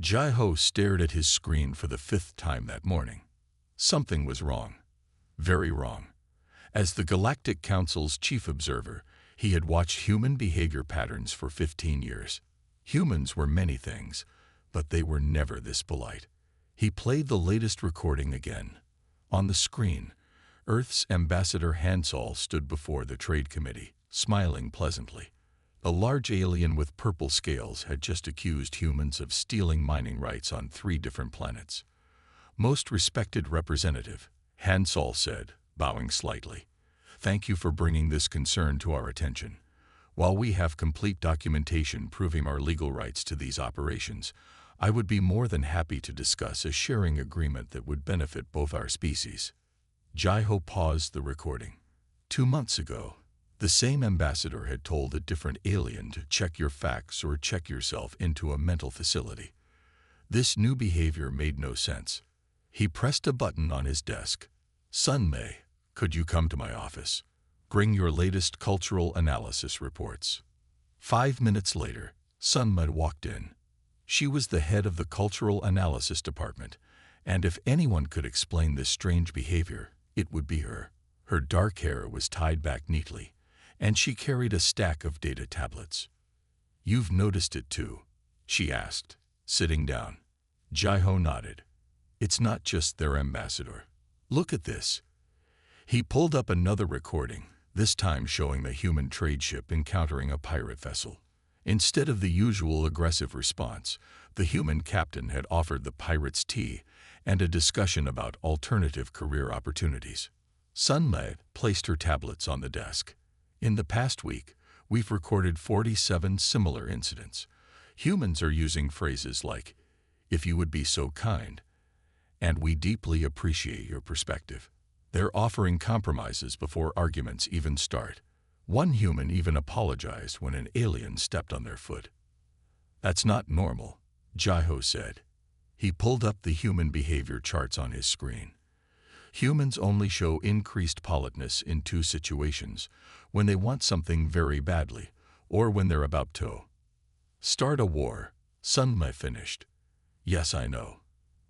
Jai-Ho stared at his screen for the fifth time that morning. Something was wrong. Very wrong. As the Galactic Council's chief observer, he had watched human behavior patterns for 15 years. Humans were many things, but they were never this polite. He played the latest recording again. On the screen, Earth's Ambassador Hansol stood before the Trade Committee, smiling pleasantly. A large alien with purple scales had just accused humans of stealing mining rights on 3 different planets. "Most respected representative," Hansol said, bowing slightly, "thank you for bringing this concern to our attention. While we have complete documentation proving our legal rights to these operations, I would be more than happy to discuss a sharing agreement that would benefit both our species." Jai-Ho paused the recording. 2 months ago, the same ambassador had told a different alien to check your facts or check yourself into a mental facility. This new behavior made no sense. He pressed a button on his desk. "Sunmei, could you come to my office? Bring your latest cultural analysis reports." 5 minutes later, Sunmei walked in. She was the head of the Cultural Analysis Department, and if anyone could explain this strange behavior, it would be her. Her dark hair was tied back neatly, and she carried a stack of data tablets. "You've noticed it too?" she asked, sitting down. Jai-Ho nodded. "It's not just their ambassador. Look at this." He pulled up another recording, this time showing the human trade ship encountering a pirate vessel. Instead of the usual aggressive response, the human captain had offered the pirates tea and a discussion about alternative career opportunities. Sunmei placed her tablets on the desk. "In the past week, we've recorded 47 similar incidents. Humans are using phrases like, 'if you would be so kind,' and 'we deeply appreciate your perspective.' They're offering compromises before arguments even start. One human even apologized when an alien stepped on their foot." "That's not normal," Jai-Ho said. He pulled up the human behavior charts on his screen. Humans only show increased politeness in 2 situations: when they want something very badly, or when they're about to start a war. Sunmei finished. "Yes, I know.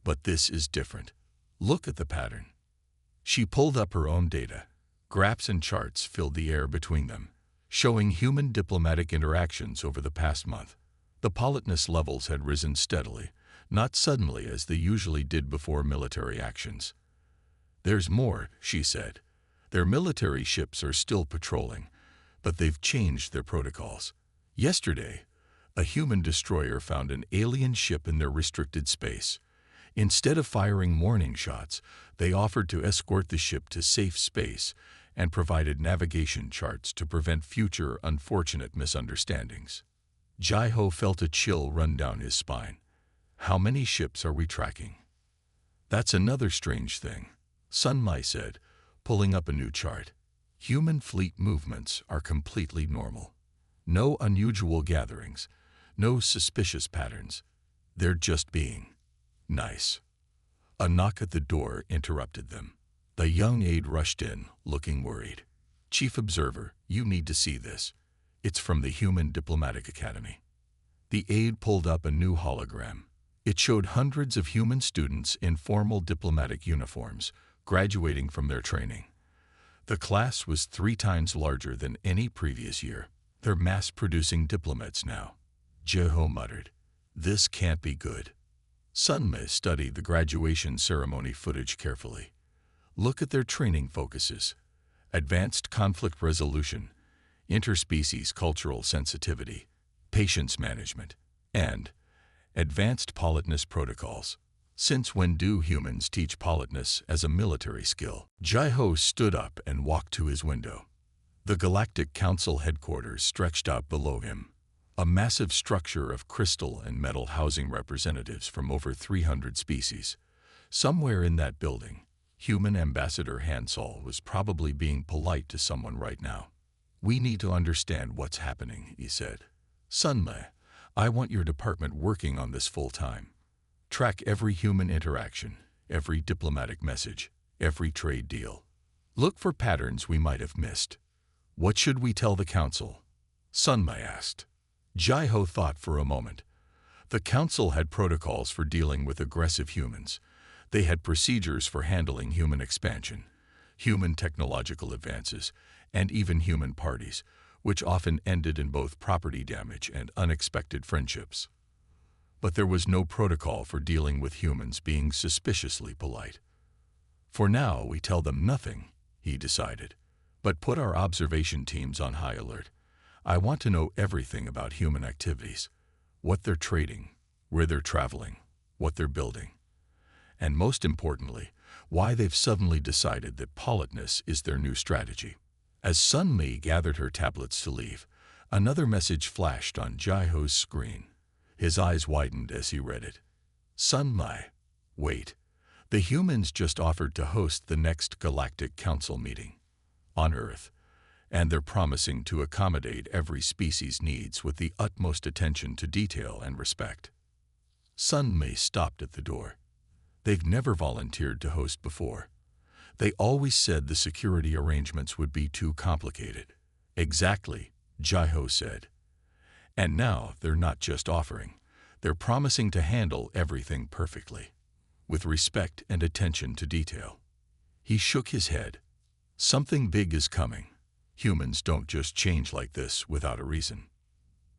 But this is different. Look at the pattern." She pulled up her own data. Graphs and charts filled the air between them, showing human diplomatic interactions over the past month. The politeness levels had risen steadily, not suddenly as they usually did before military actions. "There's more," she said. "Their military ships are still patrolling, but they've changed their protocols. Yesterday, a human destroyer found an alien ship in their restricted space. Instead of firing warning shots, they offered to escort the ship to safe space and provided navigation charts to prevent future unfortunate misunderstandings." Jai-Ho felt a chill run down his spine. "How many ships are we tracking?" "That's another strange thing," Sunmei said, pulling up a new chart. "Human fleet movements are completely normal. No unusual gatherings, no suspicious patterns. They're just being nice." A knock at the door interrupted them. The young aide rushed in, looking worried. "Chief Observer, you need to see this. It's from the Human Diplomatic Academy." The aide pulled up a new hologram. It showed hundreds of human students in formal diplomatic uniforms, graduating from their training. The class was 3 times larger than any previous year. "They're mass-producing diplomats now," Jai-Ho muttered. "This can't be good." Sunmei studied the graduation ceremony footage carefully. "Look at their training focuses: advanced conflict resolution, interspecies cultural sensitivity, patience management, and advanced politeness protocols. Since when do humans teach politeness as a military skill?" Jai-Ho stood up and walked to his window. The Galactic Council headquarters stretched out below him, a massive structure of crystal and metal housing representatives from over 300 species. Somewhere in that building, human Ambassador Hansol was probably being polite to someone right now. "We need to understand what's happening," he said. "Sunmei, I want your department working on this full-time. Track every human interaction, every diplomatic message, every trade deal. Look for patterns we might have missed." "What should we tell the council?" Sunmei asked. Jai-Ho thought for a moment. The council had protocols for dealing with aggressive humans. They had procedures for handling human expansion, human technological advances, and even human parties, which often ended in both property damage and unexpected friendships. But there was no protocol for dealing with humans being suspiciously polite. For now, we tell them nothing, he decided, but put our observation teams on high alert. I want to know everything about human activities, what they're trading, where they're traveling, what they're building, and most importantly, why they've suddenly decided that politeness is their new strategy. As Sun Mi gathered her tablets to leave, another message flashed on Jai-Ho's screen. His eyes widened as he read it. Sun Mi, wait. The humans just offered to host the next Galactic Council meeting on Earth, and they're promising to accommodate every species' needs with the utmost attention to detail and respect. Sun Mi stopped at the door. They've never volunteered to host before. They always said the security arrangements would be too complicated. Exactly, Jai-Ho said. And now they're not just offering, they're promising to handle everything perfectly, with respect and attention to detail. He shook his head. Something big is coming. Humans don't just change like this without a reason.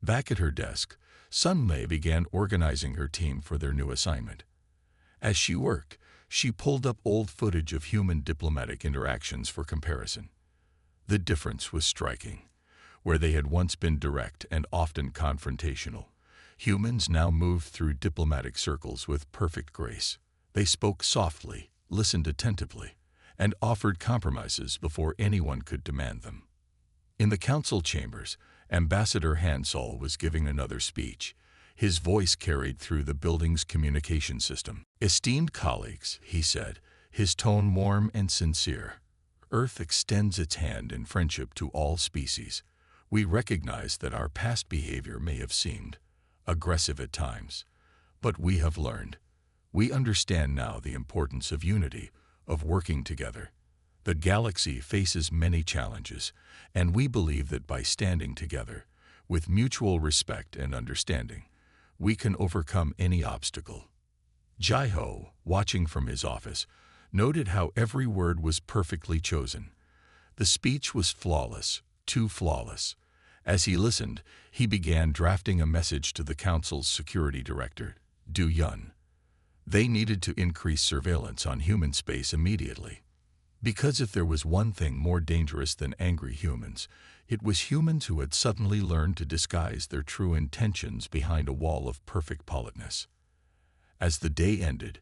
Back at her desk, Sun Mi began organizing her team for their new assignment. As she worked, she pulled up old footage of human diplomatic interactions for comparison. The difference was striking. Where they had once been direct and often confrontational, humans now moved through diplomatic circles with perfect grace. They spoke softly, listened attentively, and offered compromises before anyone could demand them. In the council chambers, Ambassador Hansol was giving another speech. His voice carried through the building's communication system. Esteemed colleagues, he said, his tone warm and sincere. Earth extends its hand in friendship to all species. We recognize that our past behavior may have seemed aggressive at times, but we have learned. We understand now the importance of unity, of working together. The galaxy faces many challenges, and we believe that by standing together, with mutual respect and understanding, we can overcome any obstacle. Jai-Ho, watching from his office, noted how every word was perfectly chosen. The speech was flawless, too flawless. As he listened, he began drafting a message to the council's security director, Du Yun. They needed to increase surveillance on human space immediately. Because if there was one thing more dangerous than angry humans, it was humans who had suddenly learned to disguise their true intentions behind a wall of perfect politeness. As the day ended,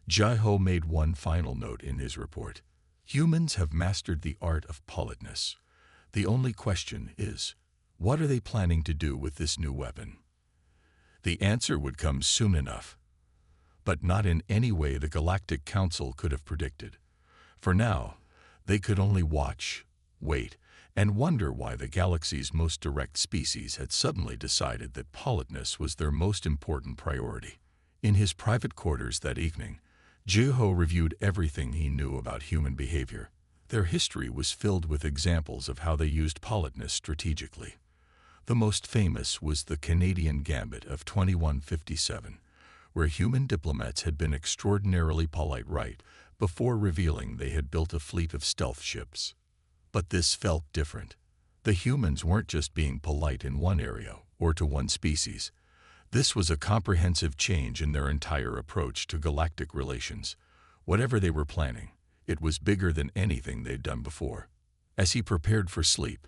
Jai-Ho made one final note in his report. Humans have mastered the art of politeness. The only question is, what are they planning to do with this new weapon? The answer would come soon enough, but not in any way the Galactic Council could have predicted. For now, they could only watch, wait, and wonder why the galaxy's most direct species had suddenly decided that politeness was their most important priority. In his private quarters that evening, Jai-Ho reviewed everything he knew about human behavior. Their history was filled with examples of how they used politeness strategically. The most famous was the Canadian Gambit of 2157, where human diplomats had been extraordinarily polite right before revealing they had built a fleet of stealth ships. But this felt different. The humans weren't just being polite in one area or to one species. This was a comprehensive change in their entire approach to galactic relations. Whatever they were planning, it was bigger than anything they'd done before. As he prepared for sleep,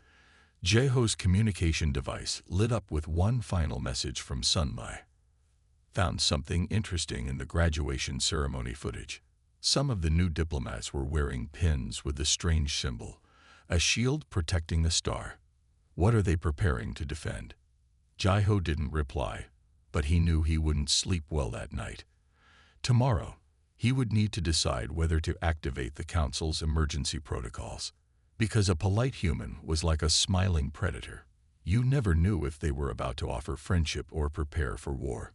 Jai-Ho's communication device lit up with one final message from Sun Mi. Found something interesting in the graduation ceremony footage. Some of the new diplomats were wearing pins with the strange symbol, a shield protecting a star. What are they preparing to defend? Jai-Ho didn't reply, but he knew he wouldn't sleep well that night. Tomorrow, he would need to decide whether to activate the Council's emergency protocols. Because a polite human was like a smiling predator. You never knew if they were about to offer friendship or prepare for war.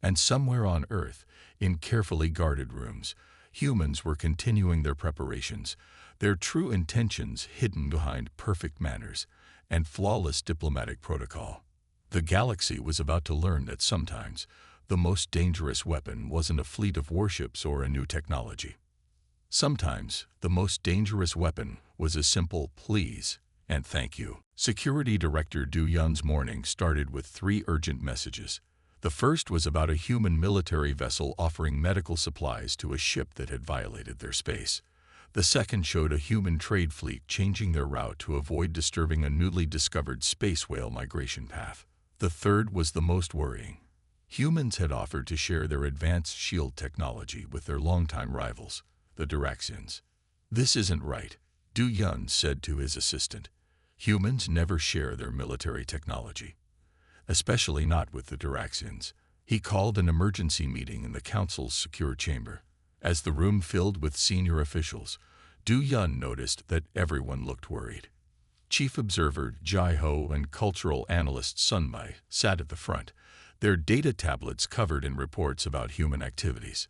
And somewhere on Earth, in carefully guarded rooms, humans were continuing their preparations, their true intentions hidden behind perfect manners and flawless diplomatic protocol. The galaxy was about to learn that sometimes, the most dangerous weapon wasn't a fleet of warships or a new technology. Sometimes, the most dangerous weapon was a simple please and thank you. Security Director Du Yun's morning started with 3 urgent messages. The first was about a human military vessel offering medical supplies to a ship that had violated their space. The second showed a human trade fleet changing their route to avoid disturbing a newly discovered space whale migration path. The third was the most worrying. Humans had offered to share their advanced shield technology with their longtime rivals, the Duraxians. "This isn't right," Du Yun said to his assistant. "Humans never share their military technology, especially not with the Duraxians." He called an emergency meeting in the council's secure chamber. As the room filled with senior officials, Du Yun noticed that everyone looked worried. Chief Observer Jai Ho and cultural analyst Sun Mai sat at the front, their data tablets covered in reports about human activities.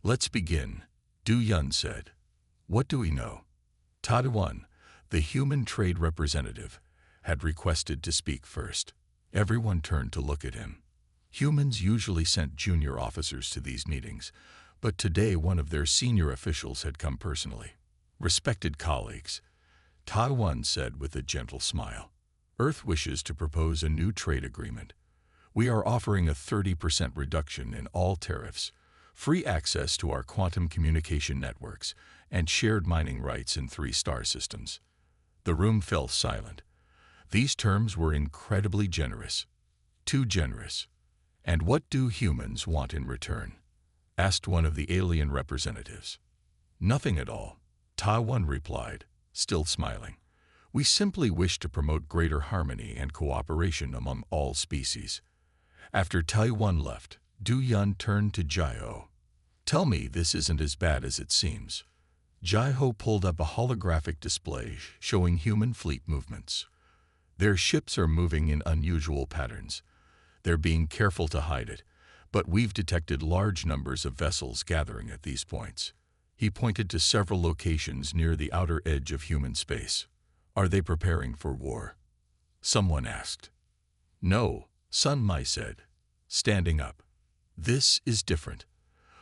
"Let's begin," Du Yun said. "What do we know?" Taiwan, the human trade representative, had requested to speak first. Everyone turned to look at him. Humans usually sent junior officers to these meetings, but today one of their senior officials had come personally. "Respected colleagues," Taiwan said with a gentle smile, "Earth wishes to propose a new trade agreement. We are offering a 30% reduction in all tariffs, free access to our quantum communication networks, and shared mining rights in 3 star systems." The room fell silent. These terms were incredibly generous. Too generous. "And what do humans want in return?" asked one of the alien representatives. "Nothing at all," Taiwan replied, still smiling. "We simply wish to promote greater harmony and cooperation among all species." After Taiwan left, Du Yun turned to Jai Ho. "Tell me this isn't as bad as it seems." Jai Ho pulled up a holographic display showing human fleet movements. "Their ships are moving in unusual patterns. They're being careful to hide it, but we've detected large numbers of vessels gathering at these points." He pointed to several locations near the outer edge of human space. "Are they preparing for war?" someone asked. "No," Sun Mai said, standing up. "This is different.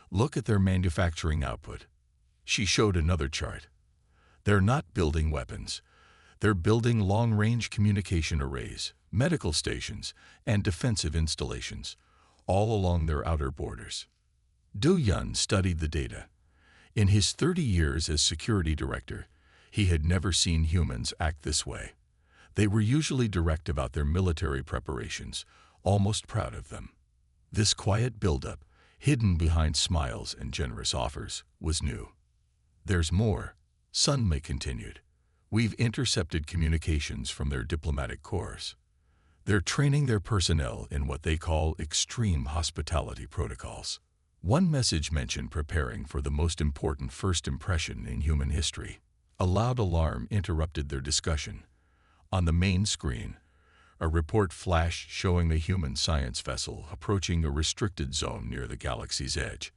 Look at their manufacturing output." She showed another chart. "They're not building weapons. They're building long-range communication arrays, medical stations, and defensive installations, all along their outer borders." Du Yun studied the data. In his 30 years as security director, he had never seen humans act this way. They were usually direct about their military preparations, almost proud of them. This quiet buildup, hidden behind smiles and generous offers, was new. "There's more," Sun Mai continued. "We've intercepted communications from their diplomatic corps. They're training their personnel in what they call extreme hospitality protocols." One message mentioned preparing for the most important first impression in human history. A loud alarm interrupted their discussion. On the main screen, a report flashed showing a human science vessel approaching a restricted zone near the galaxy's edge.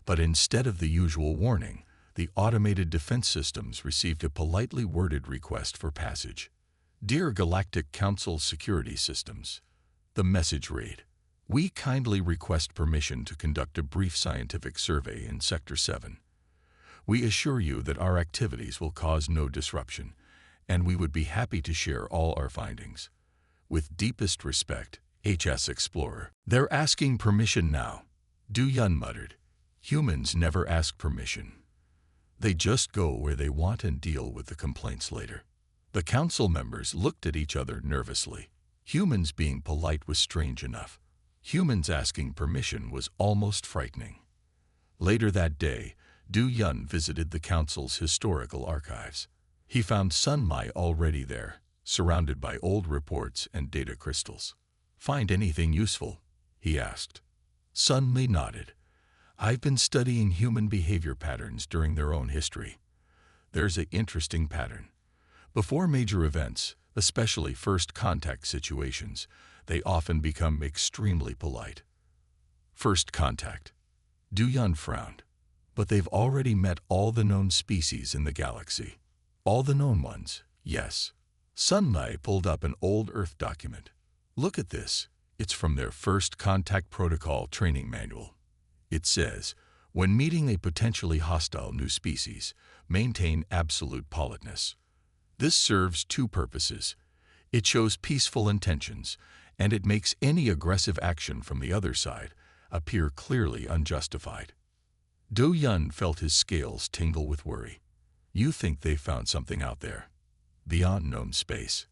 But instead of the usual warning, the automated defense systems received a politely worded request for passage. "Dear Galactic Council Security Systems," the message read, "we kindly request permission to conduct a brief scientific survey in Sector 7. We assure you that our activities will cause no disruption, and we would be happy to share all our findings. With deepest respect, HS Explorer." "They're asking permission now," Du Yun muttered. "Humans never ask permission. They just go where they want and deal with the complaints later." The council members looked at each other nervously. Humans being polite was strange enough. Humans asking permission was almost frightening. Later that day, Du Yun visited the council's historical archives. He found Sun Mai already there, surrounded by old reports and data crystals. "Find anything useful?" he asked. Sun Mai nodded. "I've been studying human behavior patterns during their own history. There's an interesting pattern. Before major events, especially first contact situations, they often become extremely polite." "First contact." Du Yun frowned. "But they've already met all the known species in the galaxy." "All the known ones, yes." Sun Mai pulled up an old Earth document. "Look at this. It's from their first contact protocol training manual. It says, when meeting a potentially hostile new species, maintain absolute politeness. This serves two purposes. It shows peaceful intentions, and it makes any aggressive action from the other side appear clearly unjustified. Do Yun felt his scales tingle with worry. You think they found something out there, beyond known space?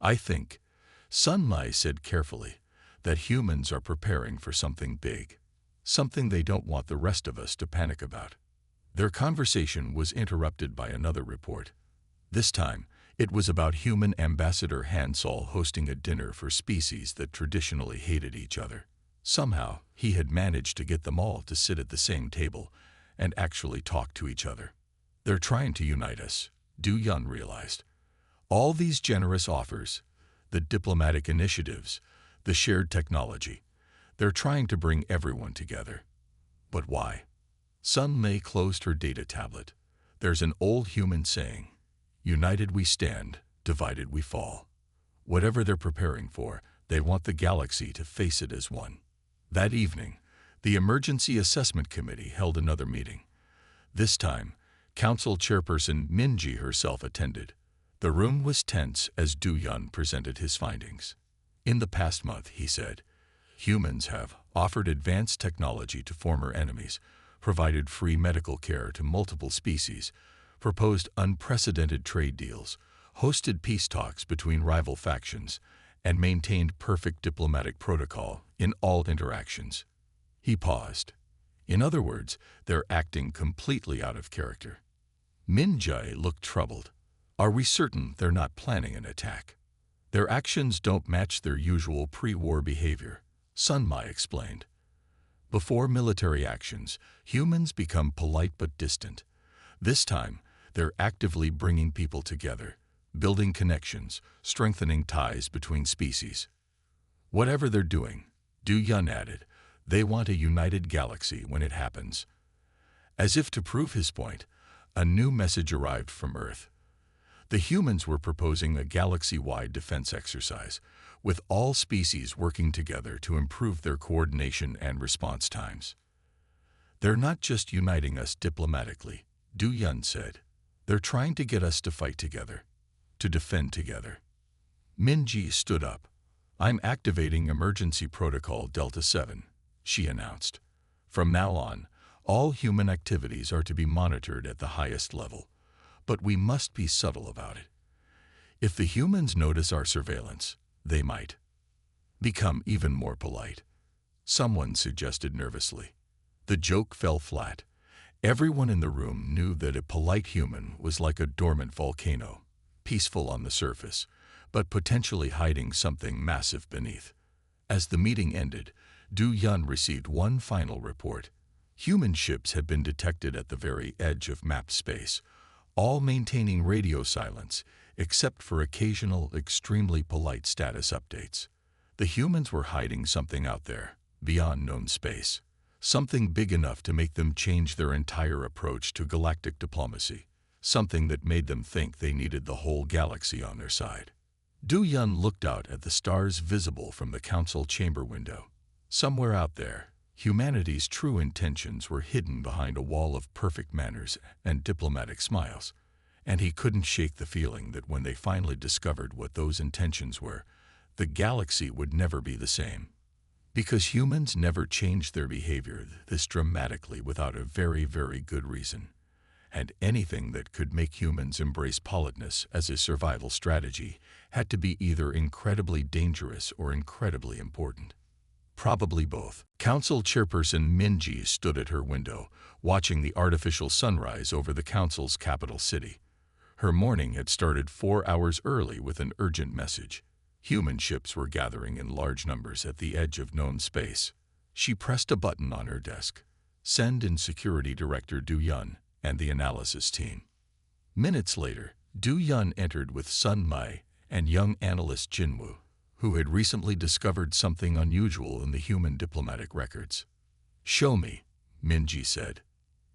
I think, Sun Mai said carefully, that humans are preparing for something big, something they don't want the rest of us to panic about. Their conversation was interrupted by another report. This time, it was about human ambassador Han Sol hosting a dinner for species that traditionally hated each other. Somehow, he had managed to get them all to sit at the same table and actually talk to each other. They're trying to unite us, Du Yun realized. All these generous offers, the diplomatic initiatives, the shared technology, they're trying to bring everyone together. But why? Sun Mei closed her data tablet. There's an old human saying, united we stand, divided we fall. Whatever they're preparing for, they want the galaxy to face it as one. That evening, the Emergency Assessment Committee held another meeting. This time, Council Chairperson Minji herself attended. The room was tense as Du Yun presented his findings. In the past month, he said, humans have offered advanced technology to former enemies, provided free medical care to multiple species, proposed unprecedented trade deals, hosted peace talks between rival factions, and maintained perfect diplomatic protocol in all interactions. He paused. In other words, they're acting completely out of character. Min Jae looked troubled. Are we certain they're not planning an attack? Their actions don't match their usual pre-war behavior, Sun Mai explained. Before military actions, humans become polite but distant. This time, they're actively bringing people together, building connections, strengthening ties between species. Whatever they're doing, Du Yun added, they want a united galaxy when it happens. As if to prove his point, a new message arrived from Earth. The humans were proposing a galaxy-wide defense exercise, with all species working together to improve their coordination and response times. They're not just uniting us diplomatically, Du Yun said. They're trying to get us to fight together, to defend together. Minji stood up. I'm activating Emergency Protocol Delta 7, she announced. From now on, all human activities are to be monitored at the highest level. But we must be subtle about it. If the humans notice our surveillance, they might become even more polite. Someone suggested nervously. The joke fell flat. Everyone in the room knew that a polite human was like a dormant volcano, peaceful on the surface, but potentially hiding something massive beneath. As the meeting ended, Du Yun received one final report. Human ships had been detected at the very edge of mapped space, all maintaining radio silence, except for occasional, extremely polite status updates. The humans were hiding something out there, beyond known space, something big enough to make them change their entire approach to galactic diplomacy, something that made them think they needed the whole galaxy on their side. Du Yun looked out at the stars visible from the council chamber window. Somewhere out there, humanity's true intentions were hidden behind a wall of perfect manners and diplomatic smiles, and he couldn't shake the feeling that when they finally discovered what those intentions were, the galaxy would never be the same. Because humans never changed their behavior this dramatically without a very, very good reason, and anything that could make humans embrace politeness as a survival strategy had to be either incredibly dangerous or incredibly important. Probably both. Council Chairperson Minji stood at her window, watching the artificial sunrise over the council's capital city. Her morning had started 4 hours early with an urgent message. Human ships were gathering in large numbers at the edge of known space. She pressed a button on her desk. Send in Security Director Du Yun and the analysis team. Minutes later, Du Yun entered with Sun Mai and young analyst Jinwoo, who had recently discovered something unusual in the human diplomatic records. Show me, Minji said.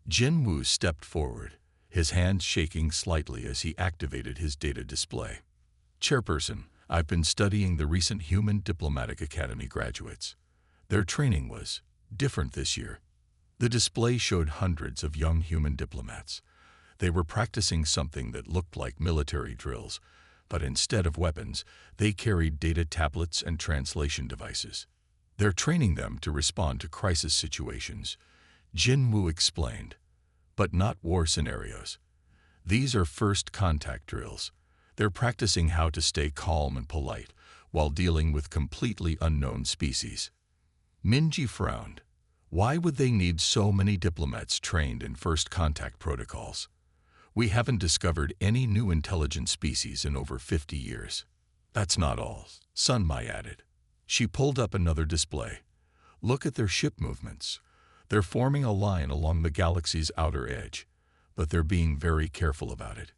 Jinwoo stepped forward, his hands shaking slightly as he activated his data display. Chairperson, I've been studying the recent Human Diplomatic Academy graduates. Their training was different this year. The display showed hundreds of young human diplomats. They were practicing something that looked like military drills, but instead of weapons, they carried data tablets and translation devices. They're training them to respond to crisis situations, Jin Woo explained, but not war scenarios. These are first contact drills. They're practicing how to stay calm and polite while dealing with completely unknown species. Minji frowned. Why would they need so many diplomats trained in first contact protocols? We haven't discovered any new intelligent species in over 50 years. That's not all, Sun Mai added. She pulled up another display. Look at their ship movements. They're forming a line along the galaxy's outer edge, but they're being very careful about it.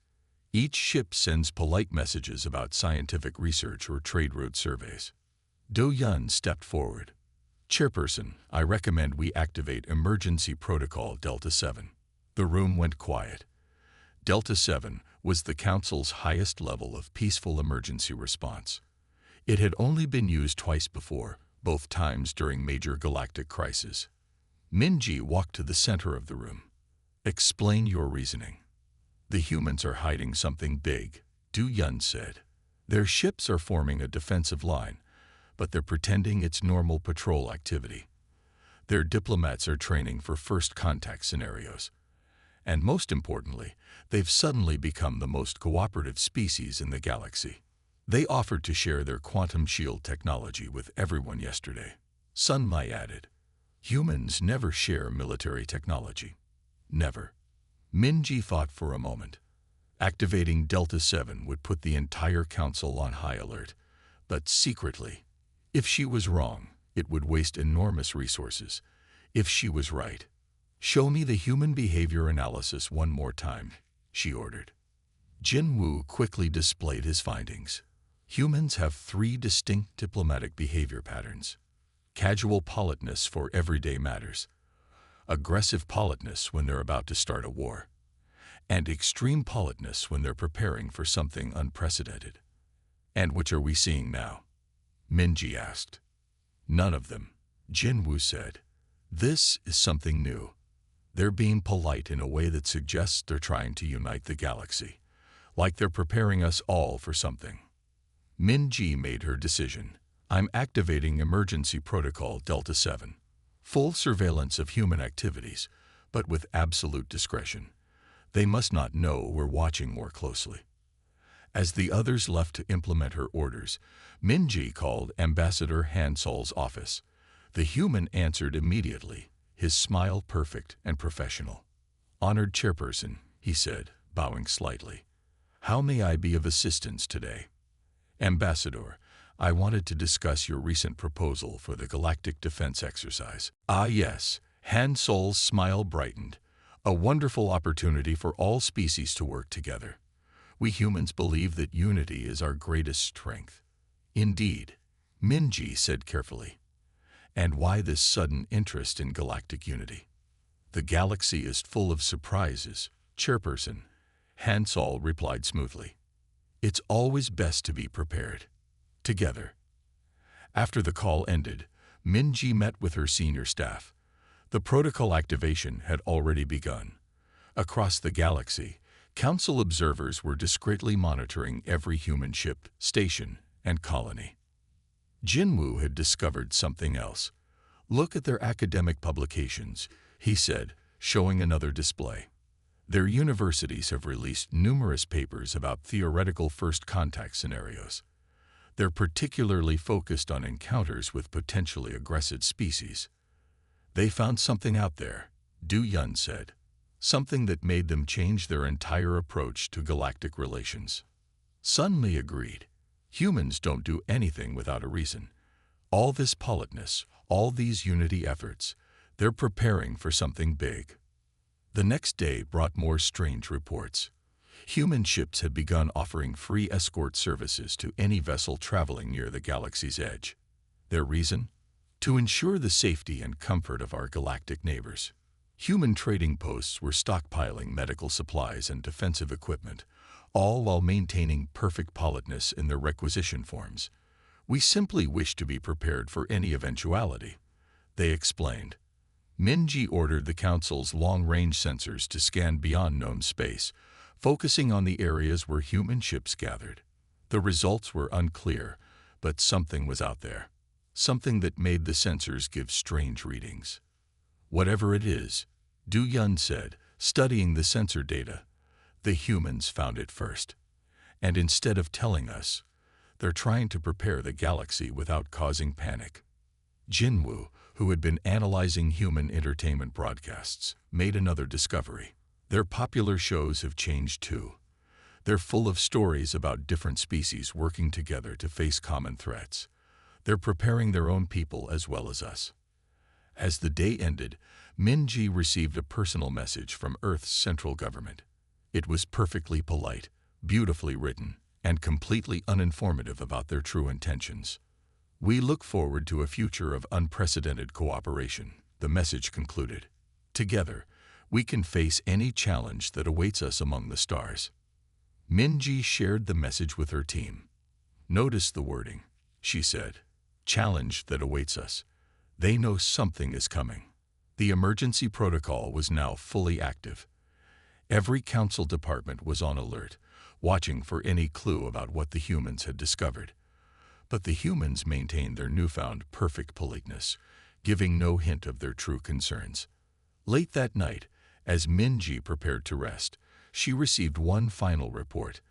Each ship sends polite messages about scientific research or trade route surveys. Do Yun stepped forward. Chairperson, I recommend we activate Emergency Protocol Delta 7. The room went quiet. Delta 7 was the Council's highest level of peaceful emergency response. It had only been used twice before, both times during major galactic crises. Minji walked to the center of the room. Explain your reasoning. The humans are hiding something big, Du Yun said. Their ships are forming a defensive line, but they're pretending it's normal patrol activity. Their diplomats are training for first contact scenarios. And most importantly, they've suddenly become the most cooperative species in the galaxy. They offered to share their quantum shield technology with everyone yesterday. Sun Mai added, humans never share military technology. Never. Minji thought for a moment. Activating Delta 7 would put the entire council on high alert, but secretly. If she was wrong, it would waste enormous resources. If she was right, show me the human behavior analysis one more time, she ordered. Jin Woo quickly displayed his findings. Humans have 3 distinct diplomatic behavior patterns. Casual politeness for everyday matters. Aggressive politeness when they're about to start a war. And extreme politeness when they're preparing for something unprecedented. And which are we seeing now? Minji asked. None of them, Jin Woo said. This is something new. They're being polite in a way that suggests they're trying to unite the galaxy, like they're preparing us all for something. Minji made her decision. I'm activating Emergency Protocol Delta 7. Full surveillance of human activities, but with absolute discretion. They must not know we're watching more closely. As the others left to implement her orders, Minji called Ambassador Han Sol's office. The human answered immediately, his smile perfect and professional. Honored Chairperson, he said, bowing slightly. How may I be of assistance today? Ambassador, I wanted to discuss your recent proposal for the Galactic Defense Exercise. Ah yes, Han Sol's smile brightened. A wonderful opportunity for all species to work together. We humans believe that unity is our greatest strength. Indeed, Minji said carefully. And why this sudden interest in galactic unity? The galaxy is full of surprises, Chairperson, Han Sol replied smoothly. It's always best to be prepared. Together. After the call ended, Minji met with her senior staff. The protocol activation had already begun. Across the galaxy, Council observers were discreetly monitoring every human ship, station, and colony. Jin Woo had discovered something else. Look at their academic publications, he said, showing another display. Their universities have released numerous papers about theoretical first contact scenarios. They're particularly focused on encounters with potentially aggressive species. They found something out there, Du Yun said. Something that made them change their entire approach to galactic relations. Sun Mi agreed. Humans don't do anything without a reason. All this politeness, all these unity efforts, they're preparing for something big. The next day brought more strange reports. Human ships had begun offering free escort services to any vessel traveling near the galaxy's edge. Their reason? To ensure the safety and comfort of our galactic neighbors. Human trading posts were stockpiling medical supplies and defensive equipment, all while maintaining perfect politeness in their requisition forms. "We simply wish to be prepared for any eventuality," they explained. Minji ordered the Council's long-range sensors to scan beyond known space, focusing on the areas where human ships gathered. The results were unclear, but something was out there. Something that made the sensors give strange readings. "Whatever it is," Du Yun said, studying the sensor data, "the humans found it first. And instead of telling us, they're trying to prepare the galaxy without causing panic." Jinwoo, who had been analyzing human entertainment broadcasts, made another discovery. Their popular shows have changed too. They're full of stories about different species working together to face common threats. They're preparing their own people as well as us. As the day ended, Minji received a personal message from Earth's central government. It was perfectly polite, beautifully written, and completely uninformative about their true intentions. "We look forward to a future of unprecedented cooperation," the message concluded. "Together, we can face any challenge that awaits us among the stars." Minji shared the message with her team. "Notice the wording," she said. "Challenge that awaits us." They know something is coming. The emergency protocol was now fully active. Every council department was on alert, watching for any clue about what the humans had discovered. But the humans maintained their newfound perfect politeness, giving no hint of their true concerns. Late that night, as Minji prepared to rest, she received one final report.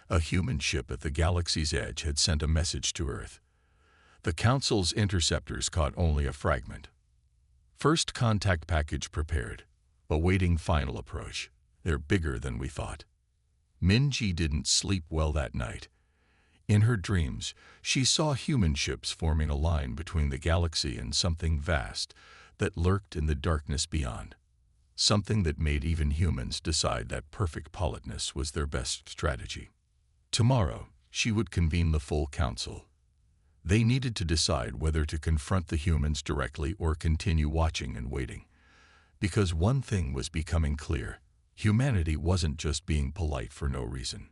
A human ship at the galaxy's edge had sent a message to Earth. The Council's interceptors caught only a fragment. "First contact package prepared, awaiting final approach. They're bigger than we thought." Minji didn't sleep well that night. In her dreams, she saw human ships forming a line between the galaxy and something vast that lurked in the darkness beyond. Something that made even humans decide that perfect politeness was their best strategy. Tomorrow, she would convene the full council. They needed to decide whether to confront the humans directly or continue watching and waiting. Because one thing was becoming clear: humanity wasn't just being polite for no reason.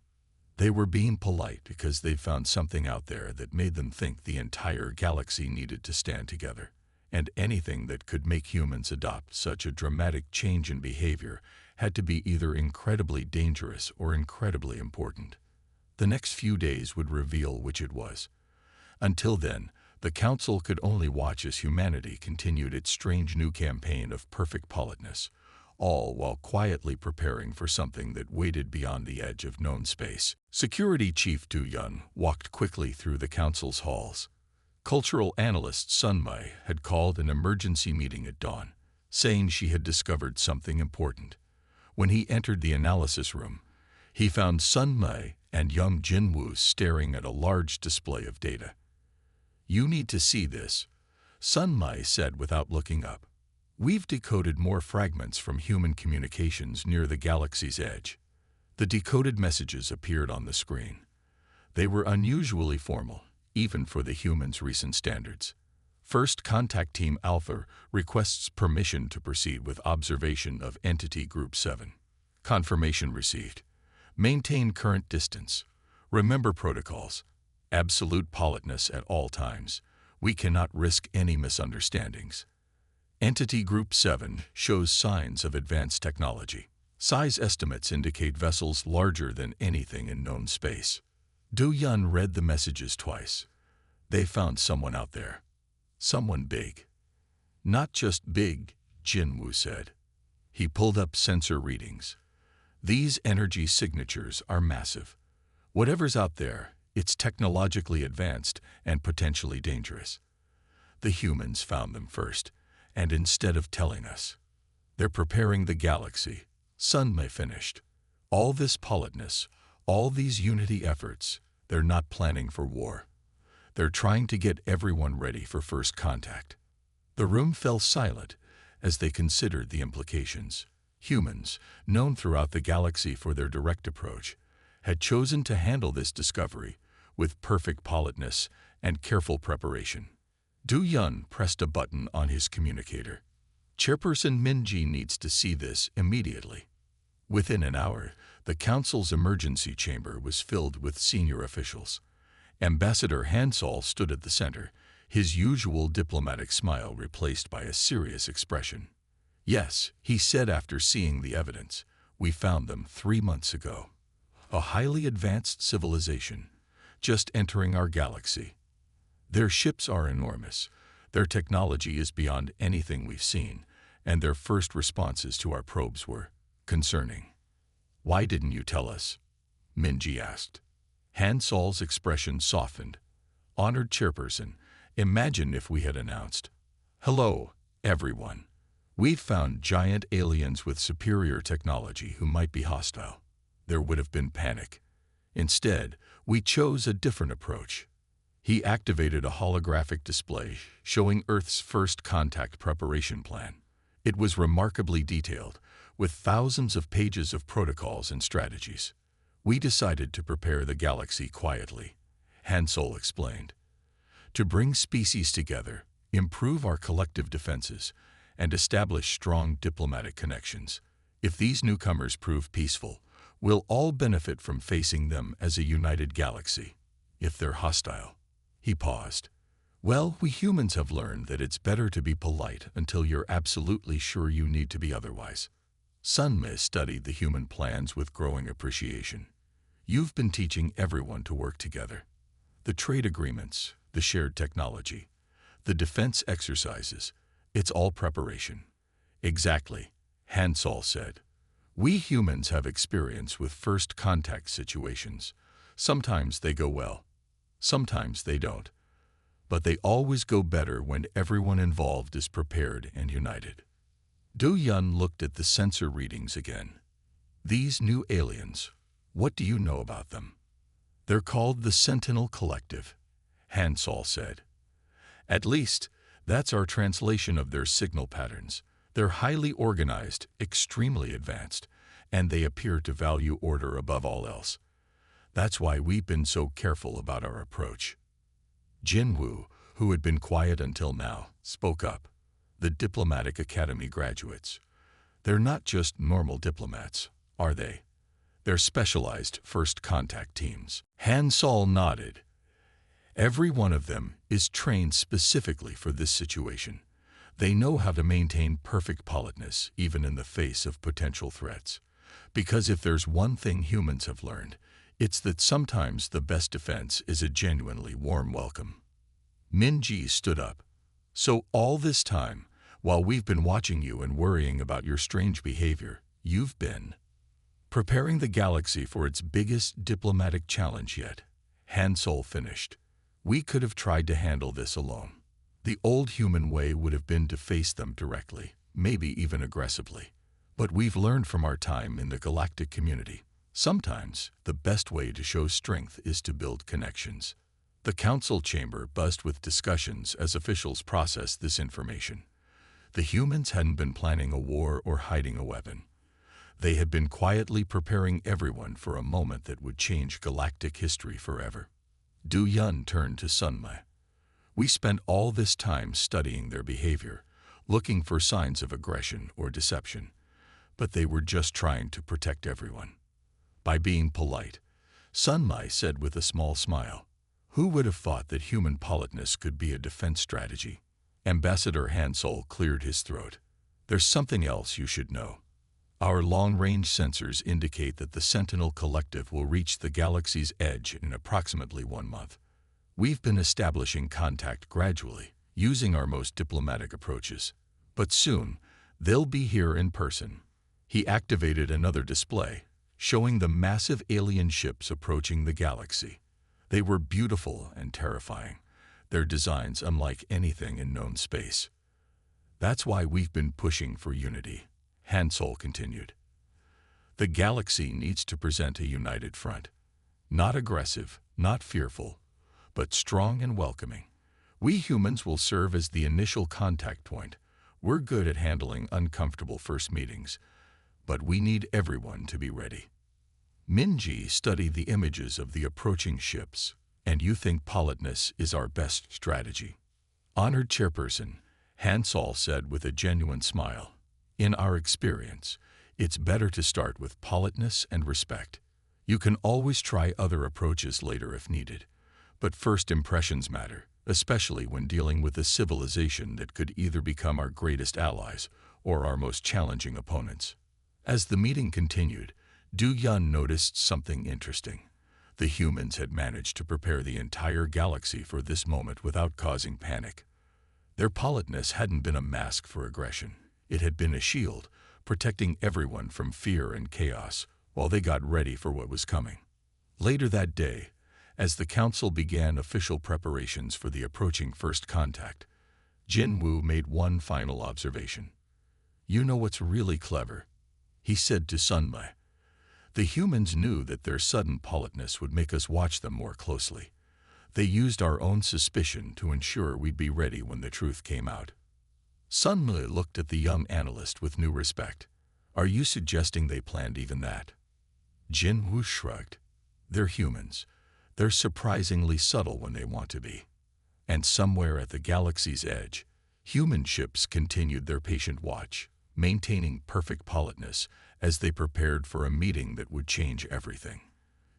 They were being polite because they found something out there that made them think the entire galaxy needed to stand together. And anything that could make humans adopt such a dramatic change in behavior had to be either incredibly dangerous or incredibly important. The next few days would reveal which it was. Until then, the Council could only watch as humanity continued its strange new campaign of perfect politeness, all while quietly preparing for something that waited beyond the edge of known space. Security Chief Du Yun walked quickly through the Council's halls. Cultural analyst Sun Mei had called an emergency meeting at dawn, saying she had discovered something important. When he entered the analysis room, he found Sun Mei and young Jinwoo staring at a large display of data. "You need to see this," Sun Mei said without looking up. "We've decoded more fragments from human communications near the galaxy's edge." The decoded messages appeared on the screen. They were unusually formal, even for the humans' recent standards. "First Contact Team Alpha requests permission to proceed with observation of Entity Group 7. Confirmation received. Maintain current distance. Remember protocols. Absolute politeness at all times. We cannot risk any misunderstandings. Entity Group 7 shows signs of advanced technology. Size estimates indicate vessels larger than anything in known space." Du Yun read the messages twice. They found someone out there. Someone big. "Not just big," Jinwoo said. He pulled up sensor readings. "These energy signatures are massive. Whatever's out there, it's technologically advanced and potentially dangerous. The humans found them first, and instead of telling us, they're preparing the galaxy." Sun Mei finished. "All this politeness, all these unity efforts, they're not planning for war. They're trying to get everyone ready for first contact." The room fell silent as they considered the implications. Humans, known throughout the galaxy for their direct approach, had chosen to handle this discovery with perfect politeness and careful preparation. Du Yun pressed a button on his communicator. "Chairperson Minji needs to see this immediately." Within an hour, the council's emergency chamber was filled with senior officials. Ambassador Hansol stood at the center, his usual diplomatic smile replaced by a serious expression. "Yes," he said after seeing the evidence, "we found them 3 months ago. A highly advanced civilization, just entering our galaxy. Their ships are enormous, their technology is beyond anything we've seen, and their first responses to our probes were concerning." "Why didn't you tell us?" Minji asked. Hansol's expression softened. "Honored Chairperson, imagine if we had announced, 'Hello, everyone. We've found giant aliens with superior technology who might be hostile.' There would have been panic. Instead, we chose a different approach." He activated a holographic display showing Earth's first contact preparation plan. It was remarkably detailed, with thousands of pages of protocols and strategies. "We decided to prepare the galaxy quietly," Hansol explained. "To bring species together, improve our collective defenses, and establish strong diplomatic connections. If these newcomers prove peaceful, we'll all benefit from facing them as a united galaxy. If they're hostile..." He paused. "Well, we humans have learned that it's better to be polite until you're absolutely sure you need to be otherwise." Sunmi studied the human plans with growing appreciation. "You've been teaching everyone to work together. The trade agreements, the shared technology, the defense exercises, it's all preparation." "Exactly," Hansol said. "We humans have experience with first contact situations. Sometimes they go well, sometimes they don't. But they always go better when everyone involved is prepared and united." Du Yun looked at the sensor readings again. "These new aliens, what do you know about them?" "They're called the Sentinel Collective," Hansol said. "At least, that's our translation of their signal patterns. They're highly organized, extremely advanced, and they appear to value order above all else. That's why we've been so careful about our approach." Jinwoo, who had been quiet until now, spoke up. "The Diplomatic Academy graduates. They're not just normal diplomats, are they? They're specialized first contact teams." Hansol nodded. "Every one of them is trained specifically for this situation. They know how to maintain perfect politeness even in the face of potential threats. Because if there's one thing humans have learned, it's that sometimes the best defense is a genuinely warm welcome." Minji stood up. "So all this time, while we've been watching you and worrying about your strange behavior, you've been preparing the galaxy for its biggest diplomatic challenge yet," Hansol finished. "We could have tried to handle this alone. The old human way would have been to face them directly, maybe even aggressively. But we've learned from our time in the galactic community. Sometimes, the best way to show strength is to build connections." The council chamber buzzed with discussions as officials processed this information. The humans hadn't been planning a war or hiding a weapon. They had been quietly preparing everyone for a moment that would change galactic history forever. Du Yun turned to Sunmi. "We spent all this time studying their behavior, looking for signs of aggression or deception, but they were just trying to protect everyone. By being polite," Sunmi said with a small smile. "Who would have thought that human politeness could be a defense strategy?" Ambassador Hansol cleared his throat. "There's something else you should know. Our long-range sensors indicate that the Sentinel Collective will reach the galaxy's edge in approximately 1 month. We've been establishing contact gradually, using our most diplomatic approaches. But soon, they'll be here in person." He activated another display, showing the massive alien ships approaching the galaxy. They were beautiful and terrifying, their designs unlike anything in known space. "That's why we've been pushing for unity," Hansol continued. "The galaxy needs to present a united front. Not aggressive, not fearful, but strong and welcoming. We humans will serve as the initial contact point. We're good at handling uncomfortable first meetings, but we need everyone to be ready." Minji studied the images of the approaching ships. "And you think politeness is our best strategy?" "Honored Chairperson," Hansol said with a genuine smile. "In our experience, It's better to start with politeness and respect. You can always try other approaches later if needed, but first impressions matter, especially when dealing with a civilization that could either become our greatest allies or our most challenging opponents. As the meeting continued, Du Yun noticed something interesting. The humans had managed to prepare the entire galaxy for this moment without causing panic. Their politeness hadn't been a mask for aggression. It had been a shield, protecting everyone from fear and chaos while they got ready for what was coming. Later that day, as the council began official preparations for the approaching first contact, Jin Wu made one final observation. "You know what's really clever?" he said to Sun Mei. The humans knew that their sudden politeness would make us watch them more closely. They used our own suspicion to ensure we'd be ready when the truth came out. Sun Mei looked at the young analyst with new respect. "Are you suggesting they planned even that?" Jin Wu shrugged. "They're humans. They're surprisingly subtle when they want to be." And somewhere at the galaxy's edge, human ships continued their patient watch, maintaining perfect politeness as they prepared for a meeting that would change everything.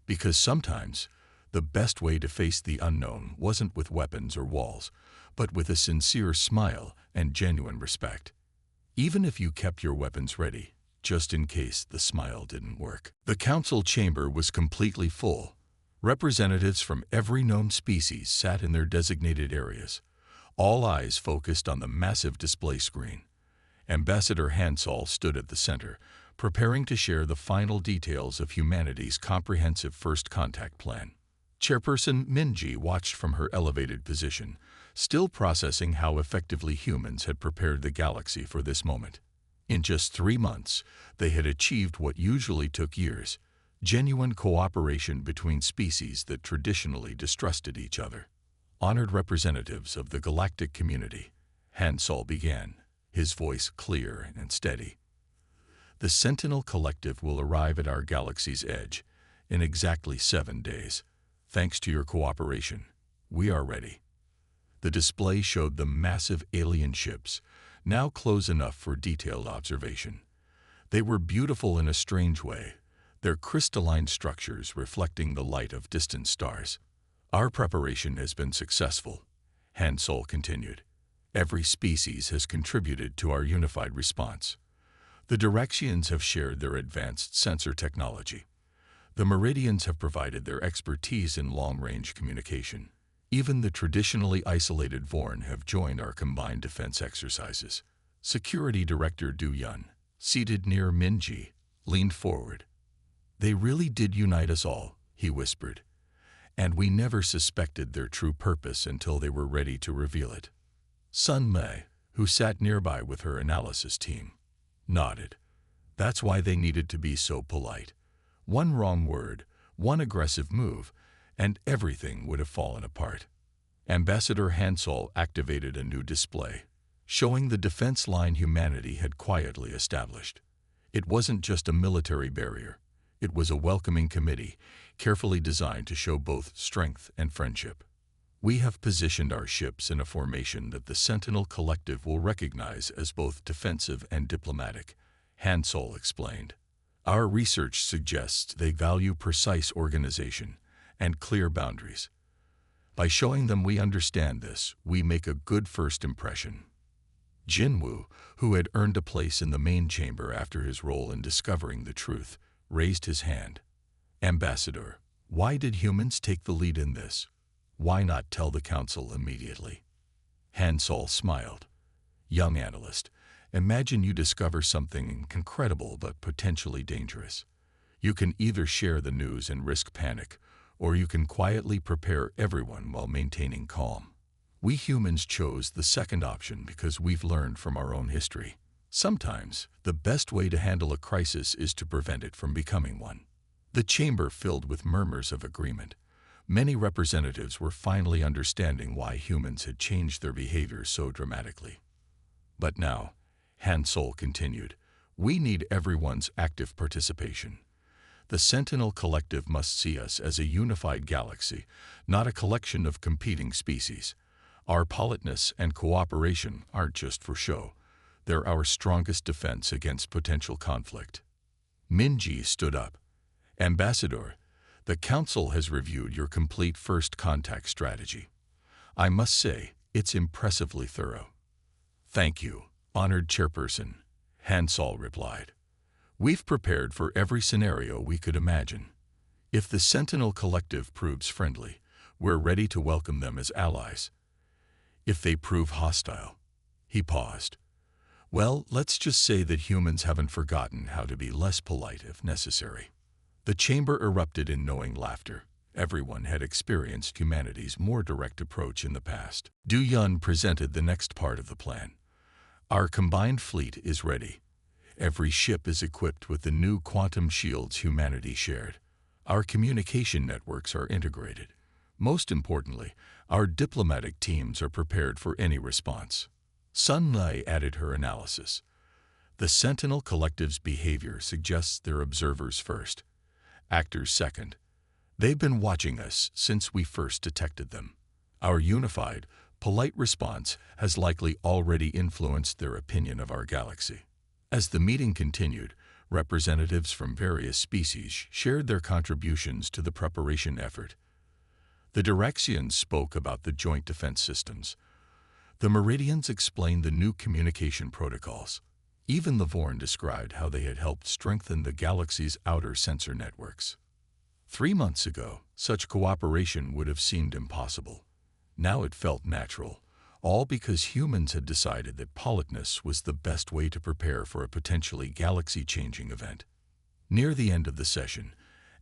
Because sometimes, the best way to face the unknown wasn't with weapons or walls, but with a sincere smile and genuine respect. Even if you kept your weapons ready, just in case the smile didn't work. The council chamber was completely full. Representatives from every known species sat in their designated areas, all eyes focused on the massive display screen. Ambassador Hansol stood at the center, preparing to share the final details of humanity's comprehensive first contact plan. Chairperson Minji watched from her elevated position, still processing how effectively humans had prepared the galaxy for this moment. In just 3 months, they had achieved what usually took years: genuine cooperation between species that traditionally distrusted each other. Honored representatives of the galactic community, Hansol began, his voice clear and steady. The Sentinel Collective will arrive at our galaxy's edge in exactly 7 days. Thanks to your cooperation, we are ready. The display showed the massive alien ships, now close enough for detailed observation. They were beautiful in a strange way, their crystalline structures reflecting the light of distant stars. Our preparation has been successful, Hansol continued. Every species has contributed to our unified response. The Directions have shared their advanced sensor technology. The Meridians have provided their expertise in long-range communication. Even the traditionally isolated Vorn have joined our combined defense exercises. Security Director Du Yun, seated near Minji, leaned forward. "They really did unite us all," he whispered, "and we never suspected their true purpose until they were ready to reveal it." Sun Mei, who sat nearby with her analysis team, nodded. That's why they needed to be so polite. One wrong word, one aggressive move, and everything would have fallen apart. Ambassador Hansol activated a new display, showing the defense line humanity had quietly established. It wasn't just a military barrier. It was a welcoming committee, carefully designed to show both strength and friendship. "We have positioned our ships in a formation that the Sentinel Collective will recognize as both defensive and diplomatic," Hansol explained. "Our research suggests they value precise organization and clear boundaries. By showing them we understand this, we make a good first impression." Jin Wu, who had earned a place in the main chamber after his role in discovering the truth, raised his hand. "Ambassador, why did humans take the lead in this? Why not tell the council immediately?" Hansol smiled. "Young analyst, imagine you discover something incredible but potentially dangerous. You can either share the news and risk panic, or you can quietly prepare everyone while maintaining calm. We humans chose the second option because we've learned from our own history. Sometimes, the best way to handle a crisis is to prevent it from becoming one." The chamber filled with murmurs of agreement. Many representatives were finally understanding why humans had changed their behavior so dramatically. "But now," Hansol continued, "we need everyone's active participation. The Sentinel Collective must see us as a unified galaxy, not a collection of competing species. Our politeness and cooperation aren't just for show. They're our strongest defense against potential conflict." Minji stood up. Ambassador, the Council has reviewed your complete first contact strategy. I must say, it's impressively thorough. Thank you, honored Chairperson, Hansol replied. We've prepared for every scenario we could imagine. If the Sentinel Collective proves friendly, we're ready to welcome them as allies. If they prove hostile, he paused. Well, let's just say that humans haven't forgotten how to be less polite if necessary. The chamber erupted in knowing laughter. Everyone had experienced humanity's more direct approach in the past. Du Yun presented the next part of the plan. Our combined fleet is ready. Every ship is equipped with the new quantum shields humanity shared. Our communication networks are integrated. Most importantly, our diplomatic teams are prepared for any response. Sun Lei added her analysis. The Sentinel Collective's behavior suggests they're observers first, actors second. They've been watching us since we first detected them. Our unified, polite response has likely already influenced their opinion of our galaxy. As the meeting continued, representatives from various species shared their contributions to the preparation effort. The Direxians spoke about the joint defense systems. The Meridians explained the new communication protocols. Even the Vorn described how they had helped strengthen the galaxy's outer sensor networks. 3 months ago, such cooperation would have seemed impossible. Now it felt natural, all because humans had decided that politeness was the best way to prepare for a potentially galaxy-changing event. Near the end of the session,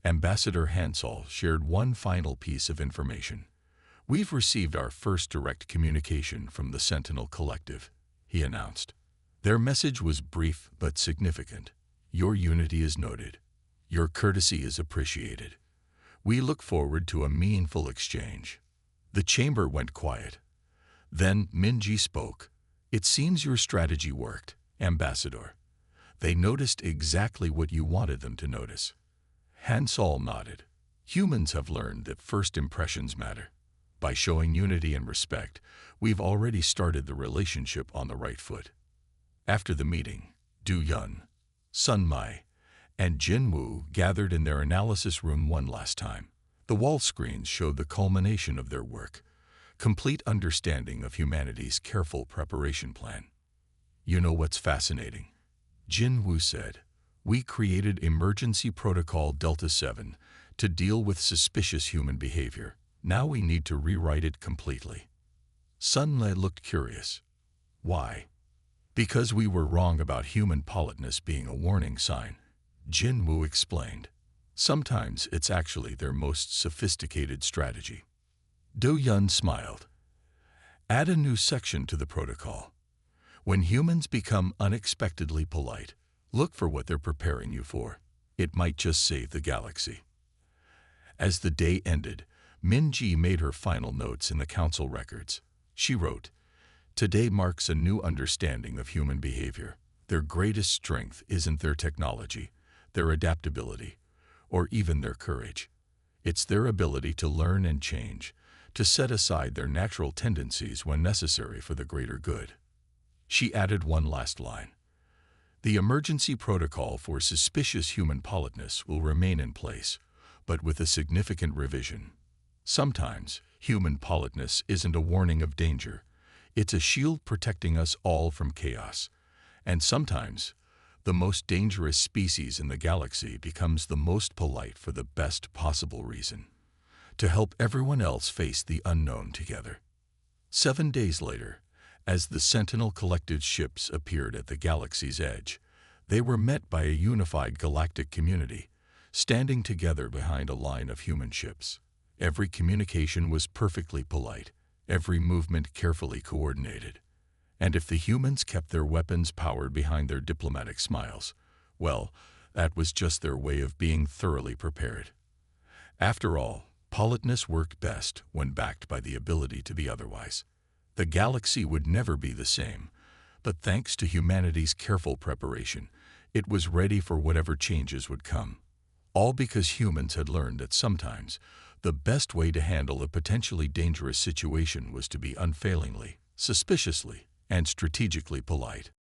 Ambassador Hansol shared one final piece of information. We've received our first direct communication from the Sentinel Collective, he announced. Their message was brief but significant. Your unity is noted. Your courtesy is appreciated. We look forward to a meaningful exchange. The chamber went quiet. Then Minji spoke. It seems your strategy worked, Ambassador. They noticed exactly what you wanted them to notice. Hansol nodded. Humans have learned that first impressions matter. By showing unity and respect, we've already started the relationship on the right foot. After the meeting, Du Yun, Sun Mai, and Jin Wu gathered in their analysis room one last time. The wall screens showed the culmination of their work, complete understanding of humanity's careful preparation plan. You know what's fascinating? Jin Wu said, we created Emergency Protocol Delta 7 to deal with suspicious human behavior. Now we need to rewrite it completely. Sun Le looked curious. Why? Because we were wrong about human politeness being a warning sign, Jin Wu explained. Sometimes it's actually their most sophisticated strategy. Du Yun smiled. Add a new section to the protocol. When humans become unexpectedly polite, look for what they're preparing you for. It might just save the galaxy. As the day ended, Minji made her final notes in the council records. She wrote, Today marks a new understanding of human behavior. Their greatest strength isn't their technology, their adaptability, or even their courage. It's their ability to learn and change, to set aside their natural tendencies when necessary for the greater good. She added one last line. The emergency protocol for suspicious human politeness will remain in place, but with a significant revision. Sometimes, human politeness isn't a warning of danger. It's a shield protecting us all from chaos. And sometimes, the most dangerous species in the galaxy becomes the most polite for the best possible reason. To help everyone else face the unknown together. 7 days later, as the Sentinel Collective's ships appeared at the galaxy's edge, they were met by a unified galactic community, standing together behind a line of human ships. Every communication was perfectly polite, every movement carefully coordinated. And if the humans kept their weapons powered behind their diplomatic smiles, well, that was just their way of being thoroughly prepared. After all, politeness worked best when backed by the ability to be otherwise. The galaxy would never be the same, but thanks to humanity's careful preparation, it was ready for whatever changes would come. All because humans had learned that sometimes, the best way to handle a potentially dangerous situation was to be unfailingly, suspiciously, and strategically polite.